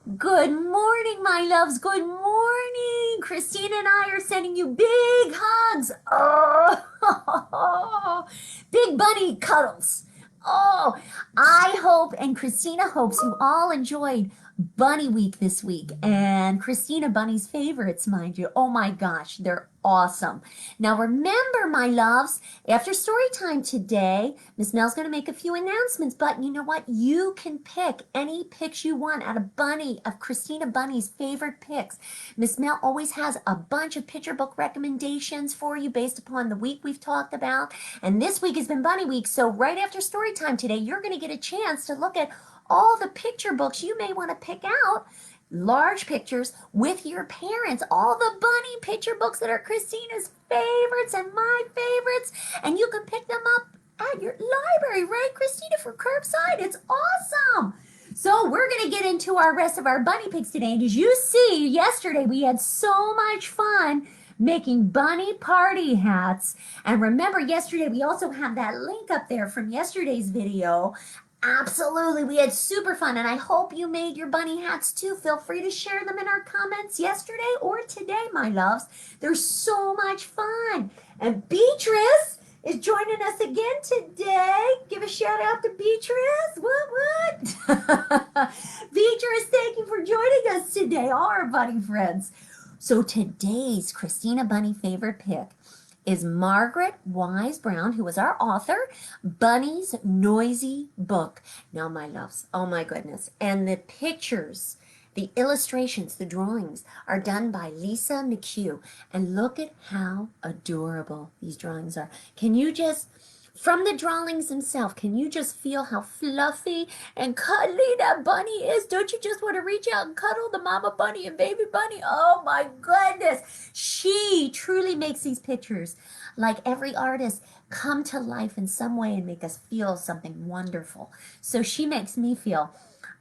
Good morning, my loves. Good morning. Christina and I are sending you big hugs. Oh, big bunny cuddles. Oh, I hope and Christina hopes you all enjoyed Bunny Week this week. And Christina Bunny's favorites, mind you. Oh my gosh, they're awesome. Now remember, my loves, after story time today, Miss Mel's going to make a few announcements, but you know what? You can pick any picks you want out of Christina Bunny's favorite picks. Miss Mel always has a bunch of picture book recommendations for you based upon the week we've talked about. And this week has been Bunny Week, so right after story time today, you're going to get a chance to look at all the picture books you may want to pick out, large pictures with your parents, all the bunny picture books that are Christina's favorites and my favorites, and you can pick them up at your library, right, Christina, for curbside. It's awesome. So we're going to get into our rest of our bunny picks today, and as you see, yesterday we had so much fun making bunny party hats. And remember, yesterday we also have that link up there from yesterday's video. Absolutely. We had super fun, and I hope you made your bunny hats too. Feel free to share them in our comments yesterday or today, my loves. They're so much fun. And Beatrice is joining us again today. Give a shout out to Beatrice. What? Beatrice, thank you for joining us today, all our bunny friends. So today's Christina Bunny favorite pick is Margaret Wise Brown, who is our author, Bunny's Noisy Book. Now, my loves, oh my goodness. And the pictures, the illustrations, the drawings are done by Lisa McCue. And look at how adorable these drawings are. Can you just, from the drawings themselves, can you just feel how fluffy and cuddly that bunny is? Don't you just want to reach out and cuddle the mama bunny and baby bunny? Oh my goodness. She truly makes these pictures, like every artist, come to life in some way and make us feel something wonderful. So she makes me feel,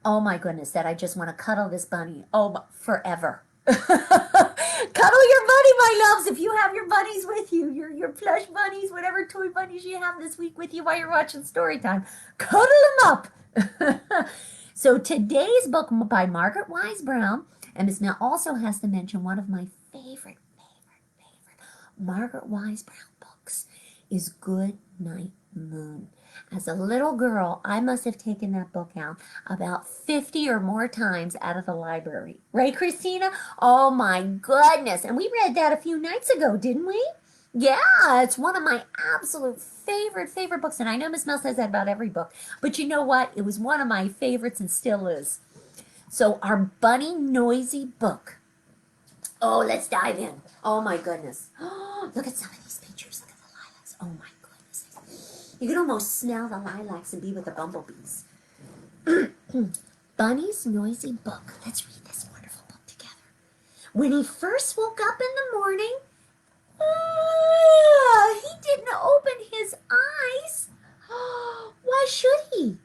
oh my goodness, that I just want to cuddle this bunny, forever. Cuddle your bunny, my loves, if you have your bunnies with you, your plush bunnies, whatever toy bunnies you have this week with you while you're watching story time. Cuddle them up. So today's book by Margaret Wise Brown, and Miss Mel also has to mention one of my favorite Margaret Wise Brown books is Good Night Moon. As a little girl, I must have taken that book out about 50 or more times out of the library. Right, Christina? Oh my goodness. And we read that a few nights ago, didn't we? Yeah, it's one of my absolute favorite books. And I know Miss Mel says that about every book. But you know what? It was one of my favorites and still is. So our Bunny Noisy Book. Oh, let's dive in. Oh my goodness. Oh, look at some of these pictures. Look at the lilacs. Oh my goodness. You can almost smell the lilacs and be with the bumblebees. Bunny's Noisy Book. Let's read this wonderful book together. When he first woke up in the morning, he didn't open his eyes. Why should he?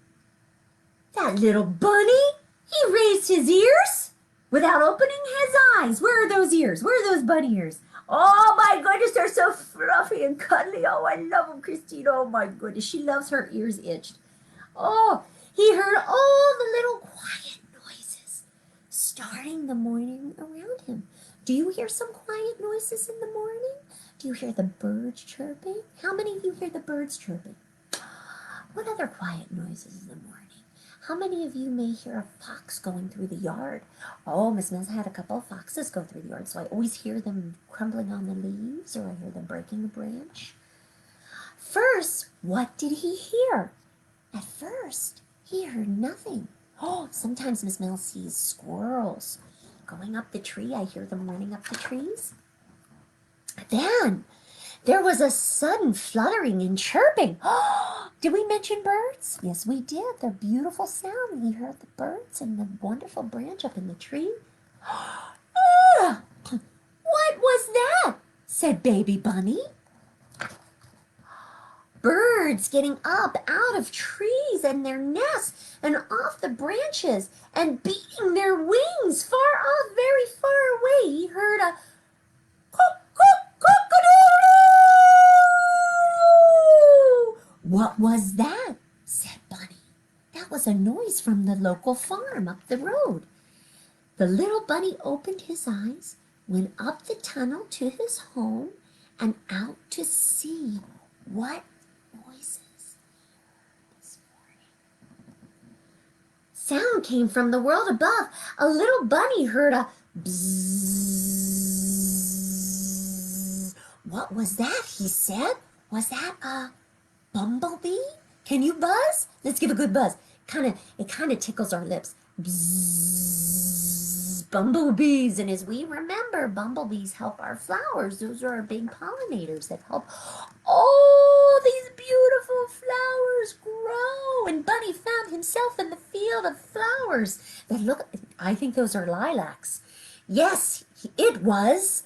That little bunny, he raised his ears without opening his eyes. Where are those ears? Where are those bunny ears? Oh my goodness, they're so fluffy and cuddly. Oh, I love them, Christina. Oh my goodness, she loves her ears itched. Oh, he heard all the little quiet noises starting the morning around him. Do you hear some quiet noises in the morning? Do you hear the birds chirping? How many of you hear the birds chirping? What other quiet noises in the morning? How many of you may hear a fox going through the yard? Oh, Miss Mills had a couple of foxes go through the yard, so I always hear them crumbling on the leaves, or I hear them breaking a branch. First, what did he hear? At first, he heard nothing. Oh, sometimes Miss Mills sees squirrels going up the tree. I hear them running up the trees. Then there was a sudden fluttering and chirping. Oh, did we mention birds? Yes, we did. Their beautiful sound. We heard the birds and the wonderful branch up in the tree. What was that? Said Baby Bunny. Birds getting up out of trees and their nests and off the branches and beating their wings far off, very far away. He heard a What was that? Said Bunny. That was a noise from the local farm up the road. The little bunny opened his eyes, went up the tunnel to his home, and out to see what noises this morning. Sound came from the world above. A little bunny heard a bzzz. What was that? He said. Was that a bumblebee? Can you buzz? Let's give a good buzz. It kind of tickles our lips. Bzzz, bumblebees. And as we remember, bumblebees help our flowers. Those are our big pollinators that help all these beautiful flowers grow. And Bunny found himself in the field of flowers that look, I think those are lilacs. Yes, it was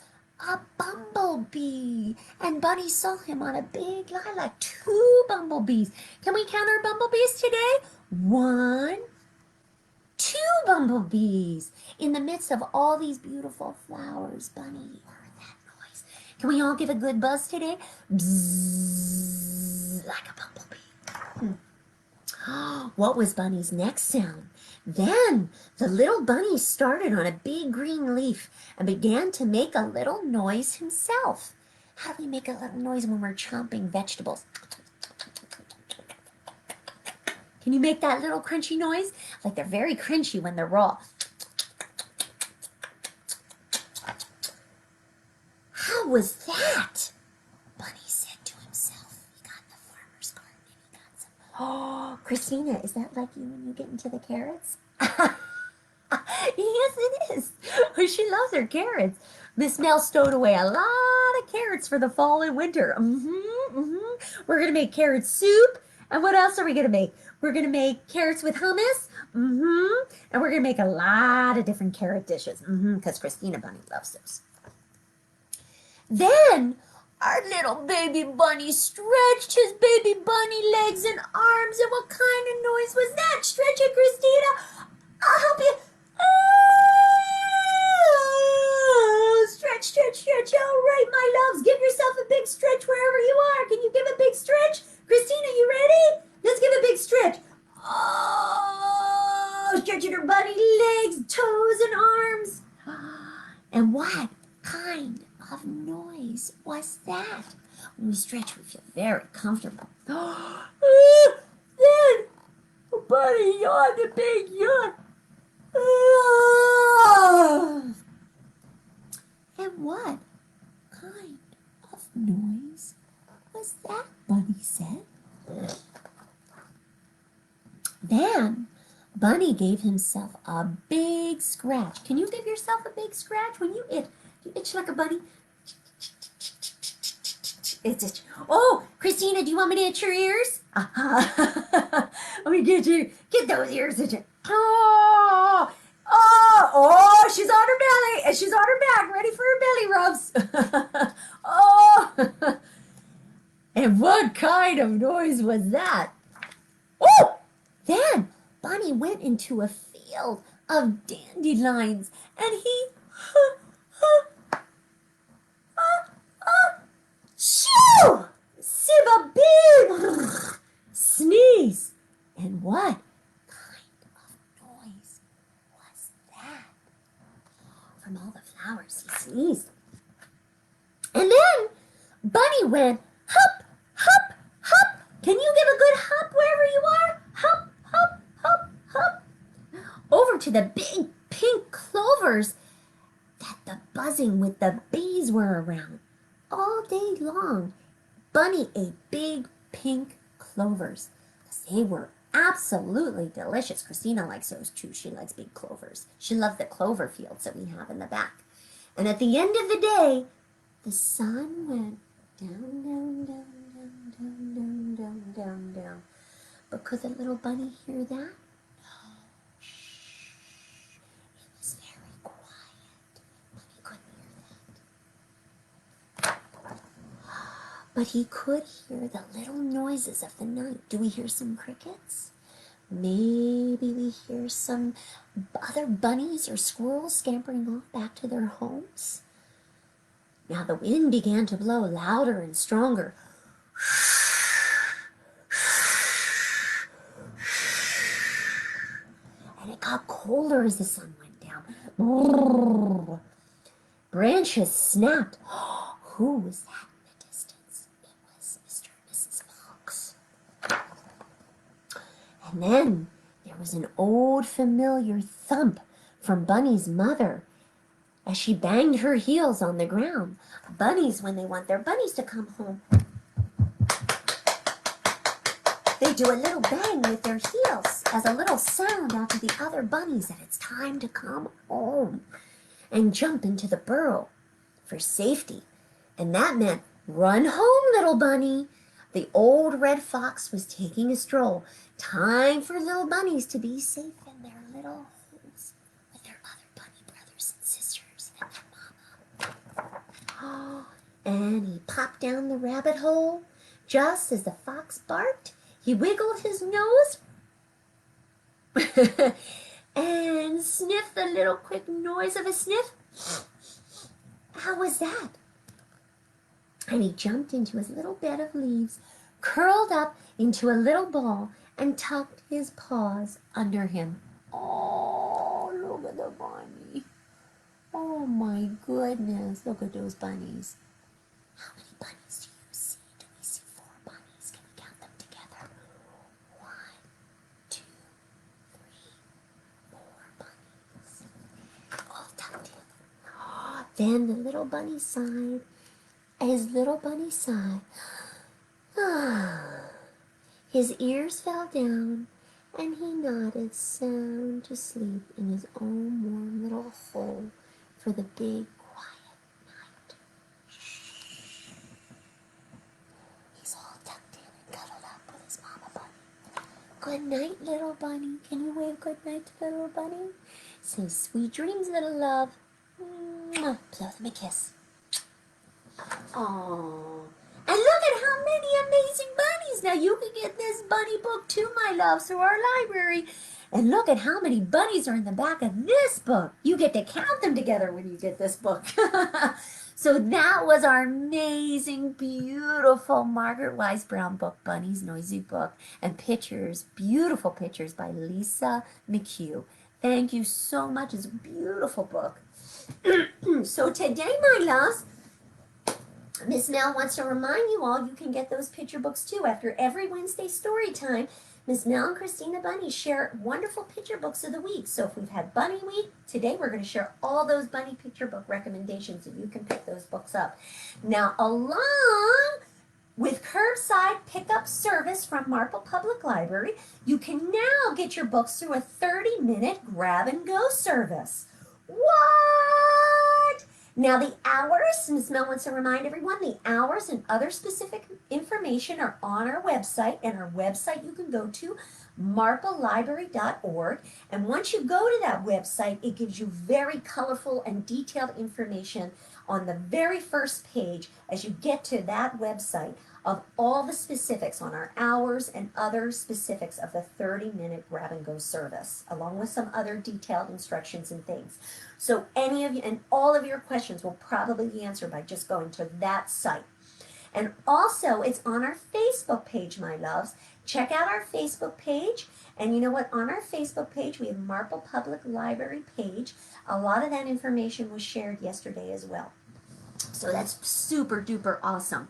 a bumblebee. And Bunny saw him on a big lilac. 2 bumblebees. Can we count our bumblebees today? 1, 2 bumblebees. In the midst of all these beautiful flowers, Bunny heard that noise. Can we all give a good buzz today? Bzzz, like a bumblebee. What was Bunny's next sound? Then the little bunny started on a big green leaf and began to make a little noise himself. How do we make a little noise when we're chomping vegetables? Can you make that little crunchy noise? Like they're very crunchy when they're raw. How was that? Bunny said to himself. He got in the farmer's garden and he got some. Oh, Christina, is that like you when you get into the carrots? Yes, it is. She loves her carrots. Miss Mel stowed away a lot of carrots for the fall and winter. We're going to make carrot soup. And what else are we going to make? We're going to make carrots with hummus. And we're going to make a lot of different carrot dishes. Because Christina Bunny loves those. Then our little baby bunny stretched his baby bunny legs and arms. And what kind of noise was that? Stretch it, Christina. I'll help you. Oh, stretch, stretch, stretch. All right, my loves. Give yourself a big stretch wherever you are. Can you give a big stretch? Christina, you ready? Let's give a big stretch. Oh, stretching her bunny legs, toes, and arms. And what kind of noise was that? When we stretch, we feel very comfortable. Then a bunny yawned a big yawn. And what kind of noise was that? Bunny said. Then Bunny gave himself a big scratch. Can you give yourself a big scratch when you itch? You itch like a bunny. It's. Oh, Christina, do you want me to itch your ears? Let me get those ears itching. Oh, she's on her belly and she's on her back, ready for her belly rubs. Oh, and what kind of noise was that? Oh, then Bunny went into a field of dandelions and he shoo! Siv a big sneeze. And what kind of noise was that? From all the flowers he sneezed. And then Bunny went hop, hop, hop. Can you give a good hop wherever you are? Hop, hop, hop, hop. Over to the big pink clovers that the buzzing with the bees were around. All day long, Bunny ate big pink clovers because they were absolutely delicious. Christina likes those too. She likes big clovers. She loves the clover fields that we have in the back. And at the end of the day, the sun went down, down, down, down, down, down, down, down, down. But could the little bunny hear that? No. Shh. It was very quiet. Bunny couldn't hear that. But he could hear the little noises of the night. Do we hear some crickets? Maybe we hear some other bunnies or squirrels scampering off back to their homes. Now the wind began to blow louder and stronger. And it got colder as the sun went down. Brrr. Branches snapped. Who was that in the distance? It was Mr. and Mrs. Fox. And then there was an old familiar thump from Bunny's mother as she banged her heels on the ground. Bunnies, when they want their bunnies to come home, they do a little bang with their heels as a little sound out to the other bunnies that it's time to come home and jump into the burrow for safety. And that meant, run home, little bunny. The old red fox was taking a stroll. Time for little bunnies to be safe in their little holes with their other bunny brothers and sisters and their mama. And he popped down the rabbit hole. Just as the fox barked, he wiggled his nose and sniffed the little quick noise of a sniff. How was that? And he jumped into his little bed of leaves, curled up into a little ball, and tucked his paws under him. Oh, look at the bunny. Oh my goodness, look at those bunnies. How many bunnies do you see? Do we see 4 bunnies? Can we count them together? 1, 2, 3, 4 bunnies. All tucked in. Then the little bunny sighed. His little bunny sighed. His ears fell down, and he nodded sound to sleep in his own warm little hole for the big, quiet night. He's all tucked in and cuddled up with his mama bunny. Good night, little bunny. Can you wave good night to the little bunny? Say sweet dreams, little love. Mwah. Blow them a kiss. Aww. And look at how many amazing bunnies. Now you can get this bunny book too, my loves, through our library. And look at how many bunnies are in the back of this book. You get to count them together when you get this book. So that was our amazing, beautiful Margaret Wise Brown book, Bunny's Noisy Book, and pictures, beautiful pictures by Lisa McCue. Thank you so much. It's a beautiful book. So today, my loves, Miss Mel wants to remind you all you can get those picture books too. After every Wednesday story time, Miss Mel and Christina Bunny share wonderful picture books of the week. So if we've had Bunny Week, today we're going to share all those bunny picture book recommendations, and you can pick those books up. Now, along with curbside pickup service from Marple Public Library, you can now get your books through a 30-minute grab-and-go service. What? Now the hours, Ms. Mel wants to remind everyone, the hours and other specific information are on our website, and our website you can go to marplelibrary.org, and once you go to that website, it gives you very colorful and detailed information on the very first page as you get to that website of all the specifics on our hours and other specifics of the 30-minute grab-and-go service, along with some other detailed instructions and things. So any of you and all of your questions will probably be answered by just going to that site. And also, it's on our Facebook page, my loves. Check out our Facebook page. And you know what? On our Facebook page, we have Marple Public Library page. A lot of that information was shared yesterday as well. So that's super duper awesome.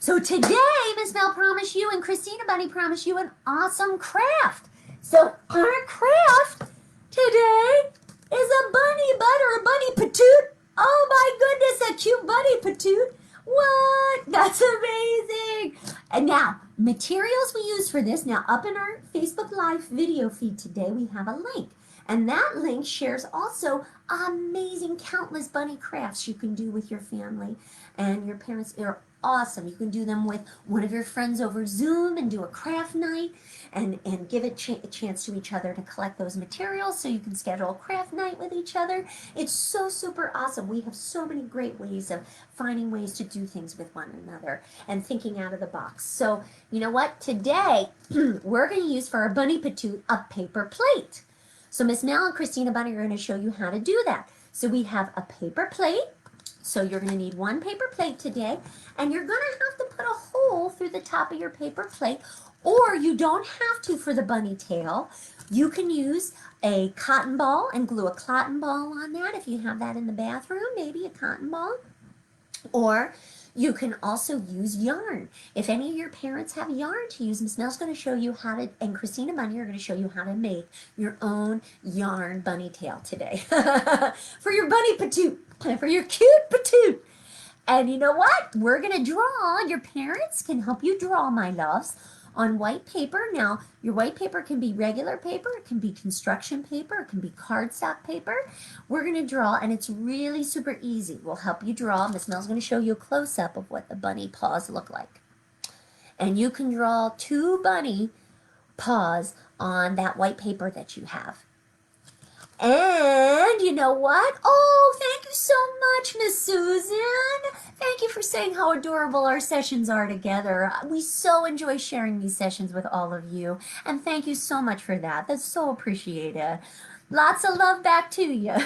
So today, Miss Mel promised you and Christina Bunny promised you an awesome craft. So our craft today is a bunny butt or a bunny patoot. Oh my goodness, a cute bunny patoot. What? That's amazing. And now, materials we use for this, now up in our Facebook Live video feed today, we have a link. And that link shares also amazing countless bunny crafts you can do with your family and your parents. They're awesome. You can do them with one of your friends over Zoom and do a craft night and give a chance to each other to collect those materials so you can schedule a craft night with each other. It's so super awesome. We have so many great ways of finding ways to do things with one another and thinking out of the box. So you know what? Today we're going to use for our bunny patoot a paper plate. So Miss Mel and Christina Bunny are going to show you how to do that. So we have a paper plate. So you're going to need one paper plate today, and you're going to have to put a hole through the top of your paper plate, or you don't have to for the bunny tail. You can use a cotton ball and glue a cotton ball on that if you have that in the bathroom, maybe a cotton ball. Or you can also use yarn. If any of your parents have yarn to use, Miss Mel's going to show you how to, and Christina Bunny are going to show you how to make your own yarn bunny tail today. For your bunny patoot, for your cute patoot. And you know what? We're going to draw. Your parents can help you draw, my loves, on white paper. Now, your white paper can be regular paper, it can be construction paper, it can be cardstock paper. We're going to draw, and it's really super easy. We'll help you draw. Miss Mel's going to show you a close-up of what the bunny paws look like. And you can draw 2 bunny paws on that white paper that you have. And you know what? Oh, thank you so much, Miss Susan. Thank you for saying how adorable our sessions are together. We so enjoy sharing these sessions with all of you. And thank you so much for that. That's so appreciated. Lots of love back to you.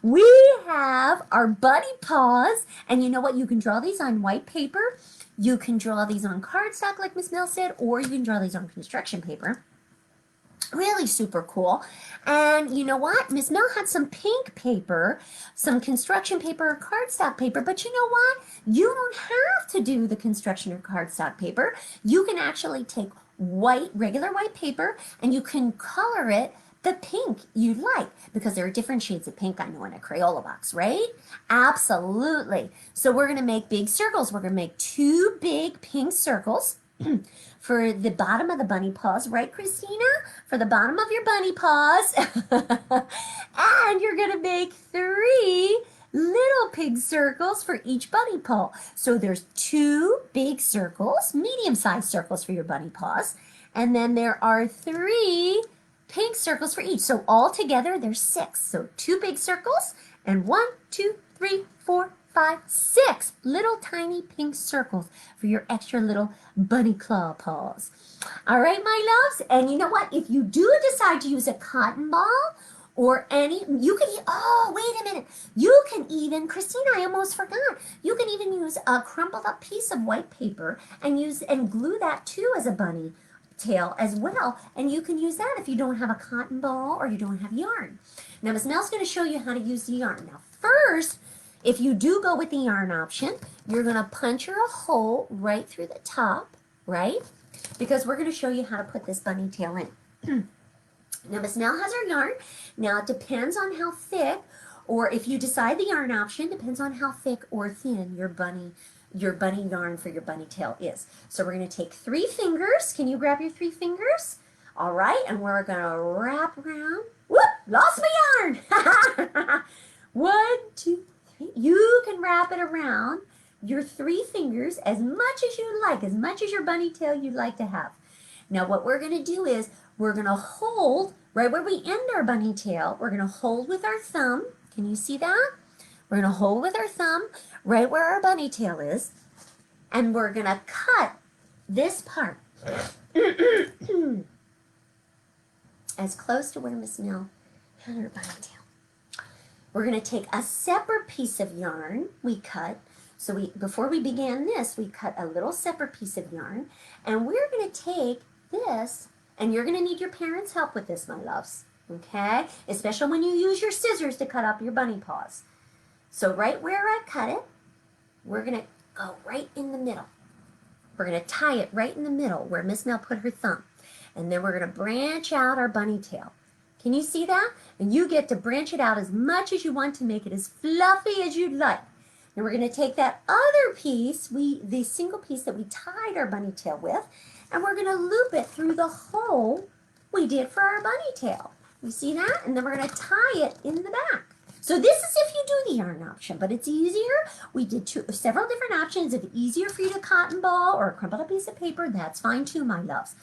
We have our bunny paws. And you know what? You can draw these on white paper. You can draw these on cardstock, like Miss Mel said, or you can draw these on construction paper. Really super cool. And you know what? Miss Mel had some pink paper, some construction paper or cardstock paper, but you know what? You don't have to do the construction or cardstock paper. You can actually take regular white paper, and you can color it the pink you like, because there are different shades of pink, I know, in a Crayola box, right? Absolutely. So we're going to make big circles. We're going to make 2 big pink circles for the bottom of the bunny paws, right, Christina? For the bottom of your bunny paws. And you're going to make 3 little pig circles for each bunny paw. So there's 2 big circles, medium-sized circles for your bunny paws. And then there are 3 pink circles for each. So all together, there's 6. So 2 big circles and 1, 2, 3, 4, 5, 6 little tiny pink circles for your extra little bunny claw paws. All right, my loves. And you know what? If you do decide to use a cotton ball or you can, oh, wait a minute. You can even, Christina, I almost forgot. You can even use a crumpled up piece of white paper and glue that too as a bunny tail as well. And you can use that if you don't have a cotton ball or you don't have yarn. Now, Miss Mel's going to show you how to use the yarn. Now, first, if you do go with the yarn option, you're going to puncture a hole right through the top, right? Because we're going to show you how to put this bunny tail in. Now, Miss Mel has her yarn. Now, it depends on how thick, or if you decide the yarn option, depends on how thick or thin your bunny yarn for your bunny tail is. So we're going to take 3 fingers. Can you grab your 3 fingers? All right, and we're going to wrap around. Whoop, lost my yarn. 1, 2, 3. You can wrap it around your 3 fingers as much as you like, as much as your bunny tail you'd like to have. Now what we're going to do is we're going to hold right where we end our bunny tail. We're going to hold with our thumb. Can you see that? We're going to hold with our thumb right where our bunny tail is, and we're going to cut this part as close to where Miss Mel had her bunny tail. We're going to take a separate piece of yarn we cut. So before we began this, we cut a little separate piece of yarn, and we're going to take this, and you're going to need your parents' help with this, my loves, okay? Especially when you use your scissors to cut up your bunny paws. So right where I cut it, we're going to go right in the middle. We're going to tie it right in the middle where Miss Mel put her thumb. And then we're going to branch out our bunny tail. Can you see that? And you get to branch it out as much as you want to make it as fluffy as you'd like. And we're going to take that other piece, the single piece that we tied our bunny tail with, and we're going to loop it through the hole we did for our bunny tail. You see that? And then we're going to tie it in the back. So this is if you do the yarn option, but it's easier. We did several different options. If it's easier for you to cotton ball or a crumpled up piece of paper, that's fine too, my loves.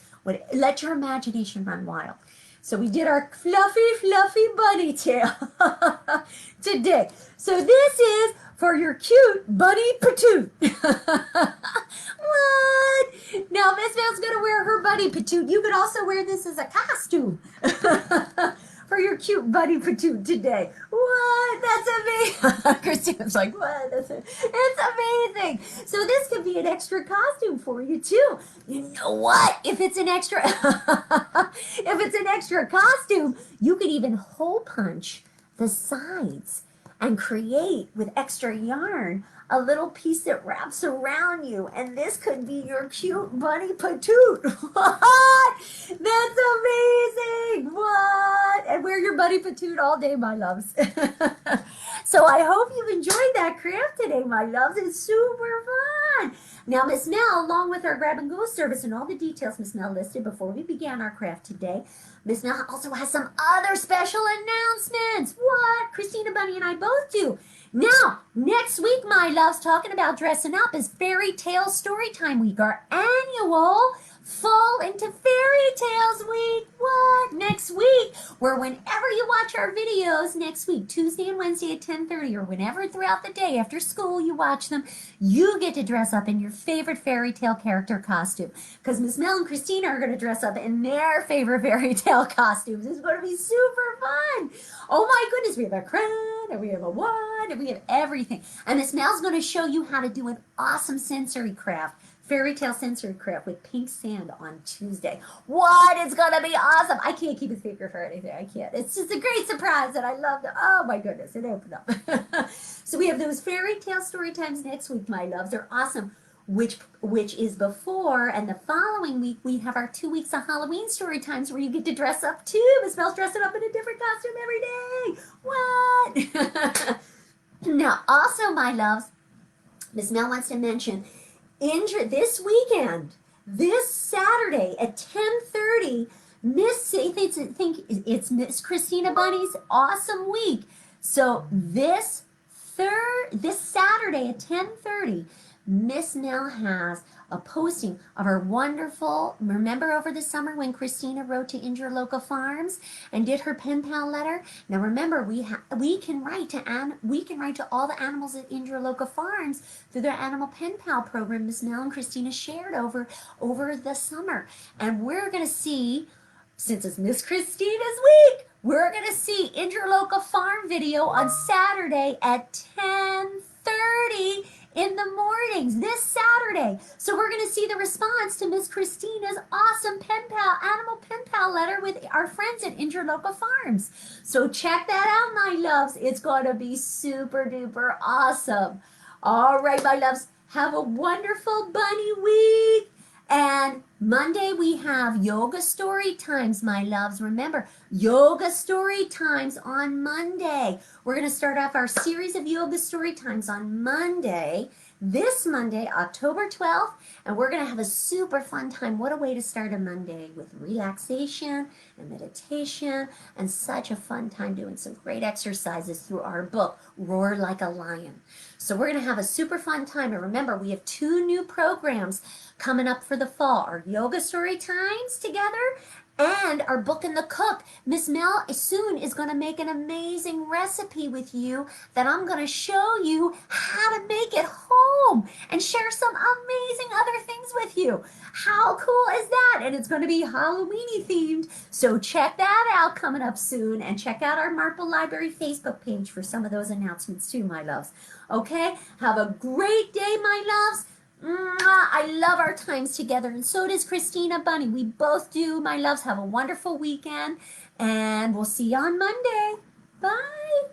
Let your imagination run wild. So we did our fluffy, fluffy bunny tail today. So this is for your cute bunny patoot. What? Now Miss Mel's going to wear her bunny patoot. You could also wear this as a costume for your cute bunny patoot today. What? That's amazing. Christina's like, what? It's amazing. So this could be an extra costume for you too. You know what? If it's an extra, if it's an extra costume, you could even hole punch the sides and create with extra yarn a little piece that wraps around you, and this could be your cute bunny patoot. What? That's amazing. What? And wear your bunny patoot all day, my loves. So I hope you've enjoyed that craft today, my loves. It's super fun. Now, Miss Mel, along with our grab and go service and all the details Miss Mel listed before we began our craft today, Miss Mel also has some other special announcements. What? Christina Bunny and I both do. Now, next week, my loves, talking about dressing up is Fairy Tale Storytime Week, our annual Fall into Fairy Tales Week. What? Next week, where whenever you watch our videos next week, Tuesday and Wednesday at 10:30, or whenever throughout the day after school you watch them, you get to dress up in your favorite fairy tale character costume. Because Miss Mel and Christina are going to dress up in their favorite fairy tale costumes. It's going to be super fun. Oh my goodness, we have a crown, and we have a wand, and we have everything. And Miss Mel's going to show you how to do an awesome sensory craft. Fairy tale sensory craft with pink sand on Tuesday. What? It's going to be awesome. I can't keep a secret for anything. I can't. It's just a great surprise, and I love it. Oh, my goodness. It opened up. So we have those fairy tale story times next week, my loves. They're awesome, which is before, and the following week, we have our 2 weeks of Halloween story times where you get to dress up, too. Miss Mel's dressing up in a different costume every day. What? Now, also, my loves, Miss Mel wants to mention this weekend, this Saturday at 10:30, it's Miss Christina Bunny's awesome week. So this Saturday at 10:30, Miss Mel has a posting of her wonderful, remember over the summer when Christina wrote to Injure Local Farms and did her pen pal letter? Now remember, we can write to all the animals at Injure Local Farms through their animal pen pal program Miss Mel and Christina shared over the summer. And we're going to see, since it's Miss Christina's week, we're going to see Injure Local Farm video on Saturday at 10:30 in the mornings this Saturday. So we're going to see the response to Miss Christina's awesome animal pen pal letter with our friends at Injure Local Farms. So check that out, my loves. It's going to be super duper awesome. All right, my loves, have a wonderful bunny week. And Monday we have yoga story times, my loves. Remember, yoga story times on Monday. We're going to start off our series of yoga story times on Monday, this Monday, October 12th, and we're going to have a super fun time. What a way to start a Monday with relaxation and meditation and such a fun time doing some great exercises through our book, Roar Like a Lion. So we're going to have a super fun time. And remember, we have 2 new programs coming up for the fall. Our yoga story times together and our book and the cook. Miss Mel soon is going to make an amazing recipe with you that I'm going to show you how to make at home and share some amazing other things with you. How cool is that? And it's going to be Halloween-y themed. So check that out coming up soon, and check out our Marple Library Facebook page for some of those announcements too, my loves. Okay? Have a great day, my loves. I love our times together, and so does Christina Bunny. We both do, my loves. Have a wonderful weekend, and we'll see you on Monday. Bye.